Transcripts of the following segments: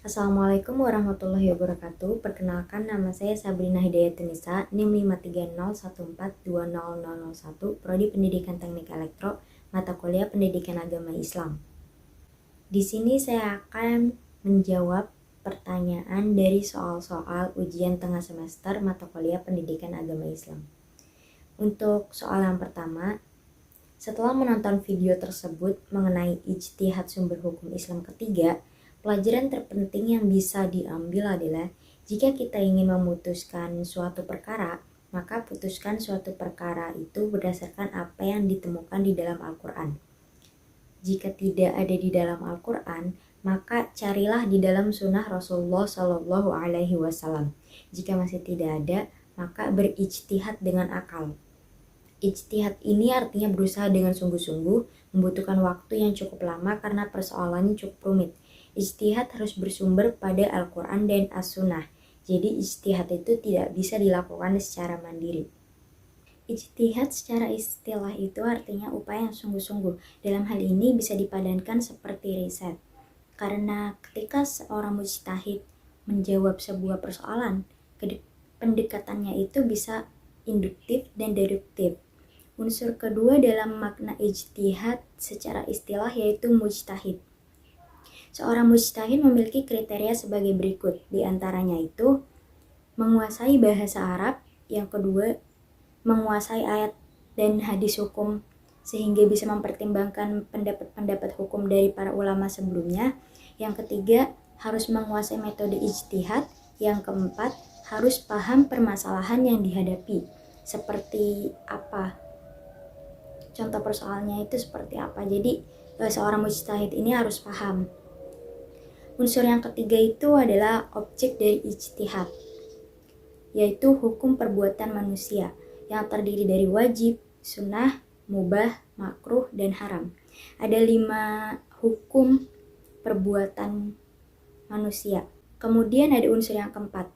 Assalamualaikum warahmatullahi wabarakatuh. Perkenalkan, nama saya Sabrina Hidayatunisa, NIM 53014200001, Prodi Pendidikan Teknik Elektro, mata kuliah Pendidikan Agama Islam. Di sini saya akan menjawab pertanyaan dari soal-soal ujian tengah semester mata kuliah Pendidikan Agama Islam. Untuk soal yang pertama, setelah menonton video tersebut mengenai ijtihad sumber hukum Islam ketiga, pelajaran terpenting yang bisa diambil adalah jika kita ingin memutuskan suatu perkara, maka putuskan suatu perkara itu berdasarkan apa yang ditemukan di dalam Al-Quran. Jika tidak ada di dalam Al-Quran, maka carilah di dalam sunnah Rasulullah Shallallahu Alaihi Wasallam. Jika masih tidak ada, maka berijtihad dengan akal. Ijtihad ini artinya berusaha dengan sungguh-sungguh, membutuhkan waktu yang cukup lama karena persoalannya cukup rumit. Ijtihad harus bersumber pada Al-Quran dan As-Sunnah. Jadi ijtihad itu tidak bisa dilakukan secara mandiri. Ijtihad secara istilah itu artinya upaya yang sungguh-sungguh. Dalam hal ini bisa dipadankan seperti riset. Karena ketika seorang mujtahid menjawab sebuah persoalan, pendekatannya itu bisa induktif dan deduktif. Unsur kedua dalam makna ijtihad secara istilah yaitu mujtahid. Seorang mujtahid memiliki kriteria sebagai berikut, di antaranya itu menguasai bahasa Arab, yang kedua menguasai ayat dan hadis hukum sehingga bisa mempertimbangkan pendapat-pendapat hukum dari para ulama sebelumnya, yang ketiga harus menguasai metode ijtihad, yang keempat harus paham permasalahan yang dihadapi, seperti apa, contoh persoalannya itu seperti apa. Jadi seorang mujtahid ini harus paham. Unsur yang ketiga itu adalah objek dari ijtihad, yaitu hukum perbuatan manusia yang terdiri dari wajib, sunnah, mubah, makruh, dan haram. Ada 5 hukum perbuatan manusia. Kemudian ada unsur yang keempat,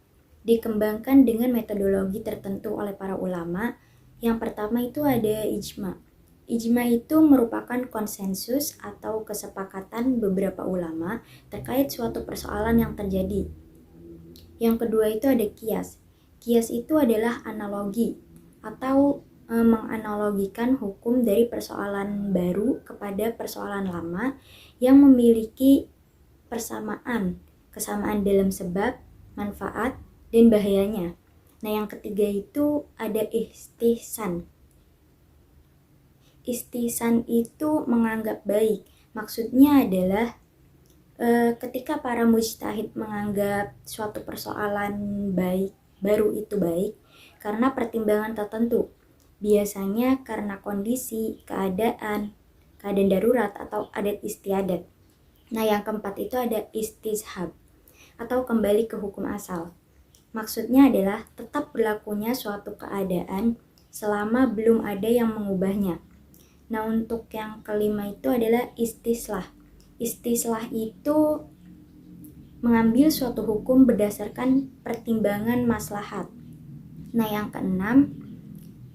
dikembangkan dengan metodologi tertentu oleh para ulama. Yang pertama itu ada ijma. Ijma itu merupakan konsensus atau kesepakatan beberapa ulama terkait suatu persoalan yang terjadi. Yang kedua itu ada qiyas. Qiyas itu adalah analogi atau menganalogikan hukum dari persoalan baru kepada persoalan lama yang memiliki kesamaan dalam sebab, manfaat, dan bahayanya. Nah, yang ketiga itu ada istihsan. Istihsan itu menganggap baik. Maksudnya adalah ketika para mujtahid menganggap suatu persoalan baru itu baik karena pertimbangan tertentu. Biasanya karena kondisi, keadaan darurat atau adat istiadat. Nah, yang keempat itu ada istishab atau kembali ke hukum asal. Maksudnya adalah tetap berlakunya suatu keadaan selama belum ada yang mengubahnya. Nah, untuk yang kelima itu adalah istislah. Istislah itu mengambil suatu hukum berdasarkan pertimbangan maslahat. Nah, yang keenam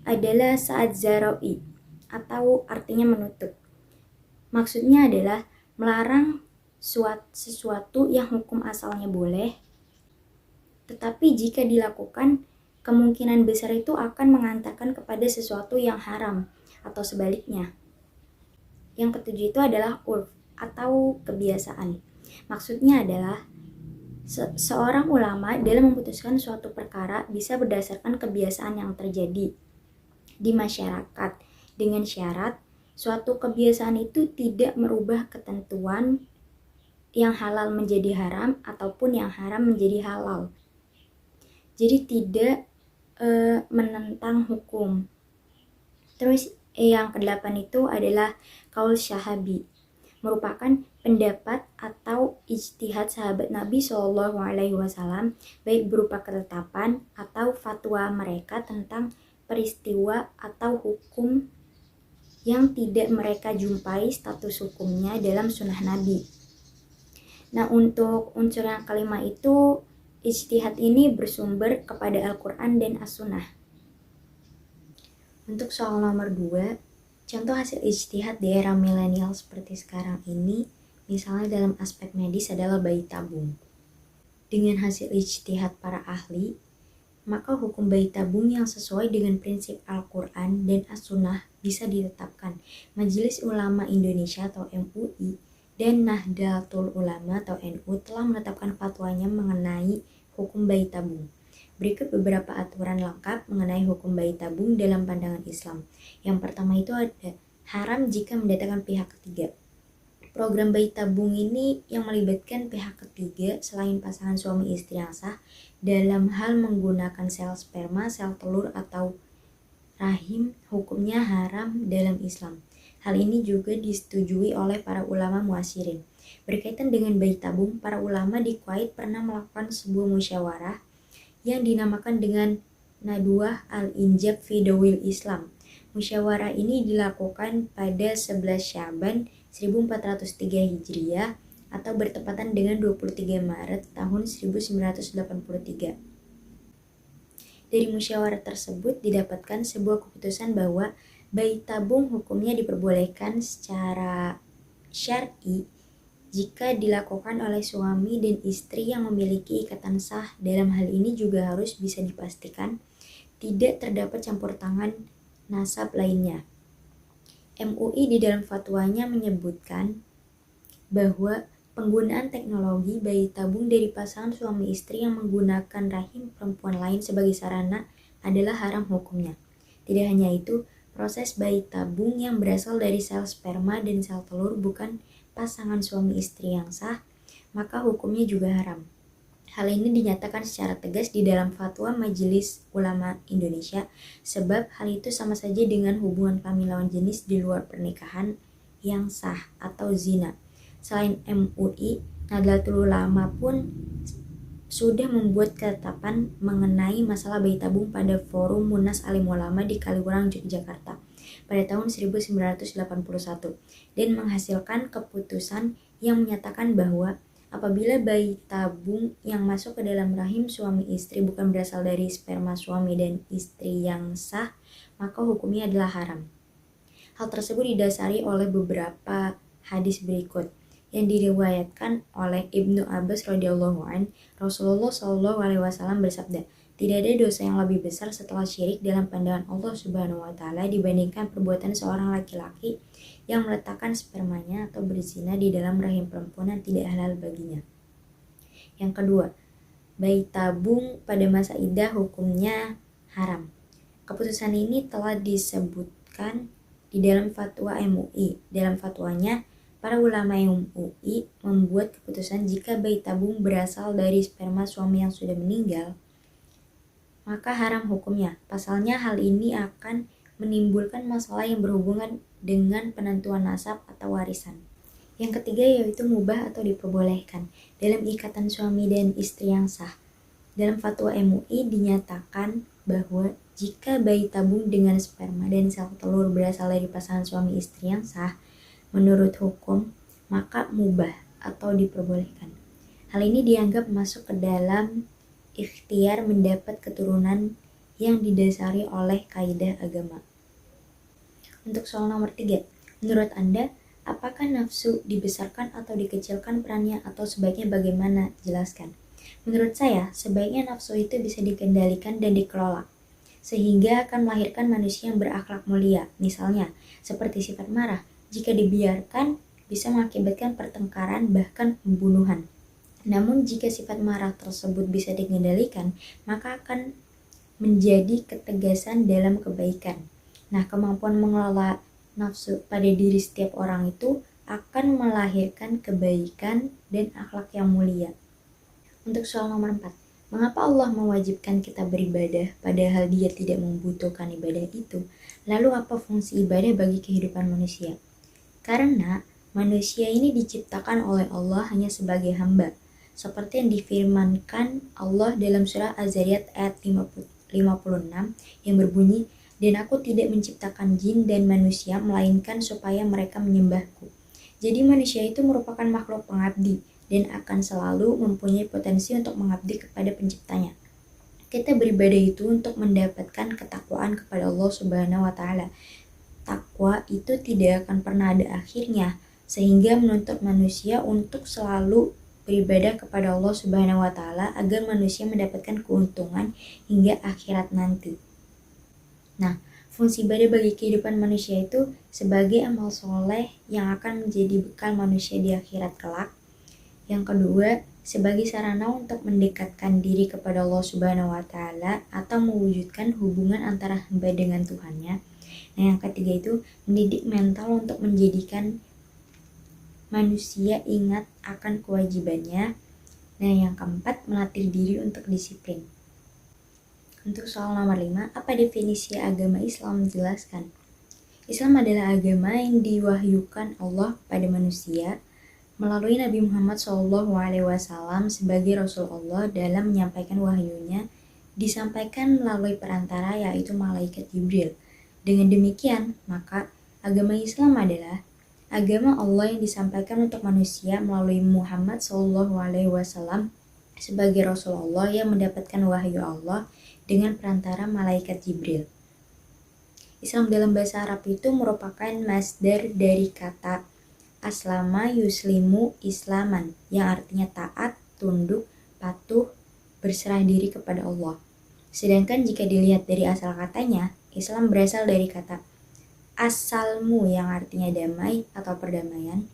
adalah sa'ad zara'i atau artinya menutup. Maksudnya adalah melarang sesuatu yang hukum asalnya boleh, tetapi jika dilakukan kemungkinan besar itu akan mengantarkan kepada sesuatu yang haram atau sebaliknya. Yang ketujuh itu adalah urf atau kebiasaan. Maksudnya adalah seorang ulama dalam memutuskan suatu perkara bisa berdasarkan kebiasaan yang terjadi di masyarakat dengan syarat suatu kebiasaan itu tidak merubah ketentuan yang halal menjadi haram ataupun yang haram menjadi halal. Jadi tidak menentang hukum. Terus yang kedelapan itu adalah qaul syahabi, merupakan pendapat atau ijtihad sahabat Nabi Shallallahu Alaihi Wasallam, baik berupa ketetapan atau fatwa mereka tentang peristiwa atau hukum yang tidak mereka jumpai status hukumnya dalam sunnah Nabi. Nah, untuk unsur yang kelima itu ijtihad ini bersumber kepada Al-Quran dan As-Sunnah. Untuk soal nomor 2, contoh hasil ijtihad di era milenial seperti sekarang ini, misalnya dalam aspek medis adalah bayi tabung. dengan hasil ijtihad para ahli, maka hukum bayi tabung yang sesuai dengan prinsip Al-Quran dan As-Sunnah bisa ditetapkan. Majelis Ulama Indonesia atau MUI dan Nahdlatul Ulama atau NU telah menetapkan fatwanya mengenai hukum bayi tabung. Berikut beberapa aturan lengkap mengenai hukum bayi tabung dalam pandangan Islam. Yang pertama itu ada haram jika mendatangkan pihak ketiga. Program bayi tabung ini yang melibatkan pihak ketiga selain pasangan suami istri yang sah dalam hal menggunakan sel sperma, sel telur, atau rahim hukumnya haram dalam Islam. Hal ini juga disetujui oleh para ulama muasyirin. Berkaitan dengan bayi tabung, para ulama di Kuwait pernah melakukan sebuah musyawarah yang dinamakan dengan Nadwah Al-Injab fi Dawil Islam. Musyawarah ini dilakukan pada 11 Syaban 1403 Hijriah atau bertepatan dengan 23 Maret tahun 1983. Dari musyawarah tersebut didapatkan sebuah keputusan bahwa bayi tabung hukumnya diperbolehkan secara syar'i jika dilakukan oleh suami dan istri yang memiliki ikatan sah. Dalam hal ini juga harus bisa dipastikan tidak terdapat campur tangan nasab lainnya. MUI di dalam fatwanya menyebutkan bahwa penggunaan teknologi bayi tabung dari pasangan suami istri yang menggunakan rahim perempuan lain sebagai sarana adalah haram hukumnya. Tidak hanya itu, proses bayi tabung yang berasal dari sel sperma dan sel telur bukan pasangan suami istri yang sah, maka hukumnya juga haram. Hal ini dinyatakan secara tegas di dalam fatwa Majelis Ulama Indonesia, sebab hal itu sama saja dengan hubungan kelamin lawan jenis di luar pernikahan yang sah atau zina. Selain MUI, Nahdlatul Ulama pun sudah membuat ketetapan mengenai masalah bayi tabung pada Forum Munas Alim Ulama di Kaliurang, Yogyakarta pada tahun 1981 dan menghasilkan keputusan yang menyatakan bahwa apabila bayi tabung yang masuk ke dalam rahim suami istri bukan berasal dari sperma suami dan istri yang sah, maka hukumnya adalah haram. Hal tersebut didasari oleh beberapa hadis berikut yang diriwayatkan oleh Ibnu Abbas radhiyallahu an. Rasulullah shallallahu alaihi wasallam bersabda, tidak ada dosa yang lebih besar setelah syirik dalam pandangan Allah Subhanahu wa taala dibandingkan perbuatan seorang laki-laki yang meletakkan spermanya atau berzina di dalam rahim perempuan yang tidak halal baginya. Yang kedua, bayi tabung pada masa iddah hukumnya haram. Keputusan ini telah disebutkan di dalam fatwa MUI. Dalam fatwanya, para ulama MUI membuat keputusan jika bayi tabung berasal dari sperma suami yang sudah meninggal, maka haram hukumnya. Pasalnya hal ini akan menimbulkan masalah yang berhubungan dengan penentuan nasab atau warisan. Yang ketiga yaitu mubah atau diperbolehkan dalam ikatan suami dan istri yang sah. Dalam fatwa MUI dinyatakan bahwa jika bayi tabung dengan sperma dan sel telur berasal dari pasangan suami istri yang sah, menurut hukum, maka mubah atau diperbolehkan. Hal ini dianggap masuk ke dalam ikhtiar mendapat keturunan yang didasari oleh kaidah agama. Untuk soal nomor 3, menurut Anda, apakah nafsu dibesarkan atau dikecilkan perannya atau sebaiknya bagaimana? Jelaskan. Menurut saya, sebaiknya nafsu itu bisa dikendalikan dan dikelola, sehingga akan melahirkan manusia yang berakhlak mulia. Misalnya, seperti sifat marah, jika dibiarkan bisa mengakibatkan pertengkaran bahkan pembunuhan. Namun jika sifat marah tersebut bisa dikendalikan, maka akan menjadi ketegasan dalam kebaikan. Nah, kemampuan mengelola nafsu pada diri setiap orang itu akan melahirkan kebaikan dan akhlak yang mulia. Untuk soal nomor 4, mengapa Allah mewajibkan kita beribadah padahal Dia tidak membutuhkan ibadah itu? Lalu apa fungsi ibadah bagi kehidupan manusia? Karena manusia ini diciptakan oleh Allah hanya sebagai hamba, seperti yang difirmankan Allah dalam surah Az-Zariyat ayat 56 yang berbunyi, dan aku tidak menciptakan jin dan manusia melainkan supaya mereka menyembahku. Jadi manusia itu merupakan makhluk pengabdi dan akan selalu mempunyai potensi untuk mengabdi kepada penciptanya. Kita beribadah itu untuk mendapatkan ketakwaan kepada Allah Subhanahu wa taala. Takwa itu tidak akan pernah ada akhirnya, sehingga menuntut manusia untuk selalu beribadah kepada Allah Subhanahu wa Ta'ala agar manusia mendapatkan keuntungan hingga akhirat nanti. Nah, fungsi ibadah bagi kehidupan manusia itu sebagai amal soleh yang akan menjadi bekal manusia di akhirat kelak. Yang kedua, sebagai sarana untuk mendekatkan diri kepada Allah Subhanahu wa Ta'ala atau mewujudkan hubungan antara hamba dengan Tuhannya. Nah, yang ketiga itu mendidik mental untuk menjadikan manusia ingat akan kewajibannya. Nah, yang keempat, melatih diri untuk disiplin. Untuk soal nomor 5, apa definisi agama Islam? Menjelaskan. Islam adalah agama yang diwahyukan Allah pada manusia melalui Nabi Muhammad SAW sebagai Rasul Allah dalam menyampaikan wahyunya disampaikan melalui perantara yaitu malaikat Jibril. Dengan demikian, maka agama Islam adalah agama Allah yang disampaikan untuk manusia melalui Muhammad SAW sebagai Rasul Allah yang mendapatkan wahyu Allah dengan perantara malaikat Jibril. Islam dalam bahasa Arab itu merupakan masdar dari kata aslama yuslimu islaman yang artinya taat, tunduk, patuh, berserah diri kepada Allah. Sedangkan jika dilihat dari asal katanya, Islam berasal dari kata asalmu yang artinya damai atau perdamaian,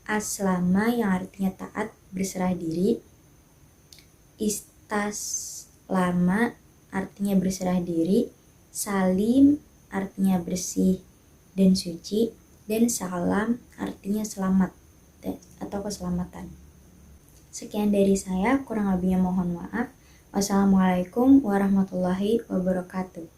aslama yang artinya taat, berserah diri, istaslama artinya berserah diri, salim artinya bersih dan suci, dan salam artinya selamat atau keselamatan. Sekian dari saya, kurang lebihnya mohon maaf. Wassalamualaikum warahmatullahi wabarakatuh.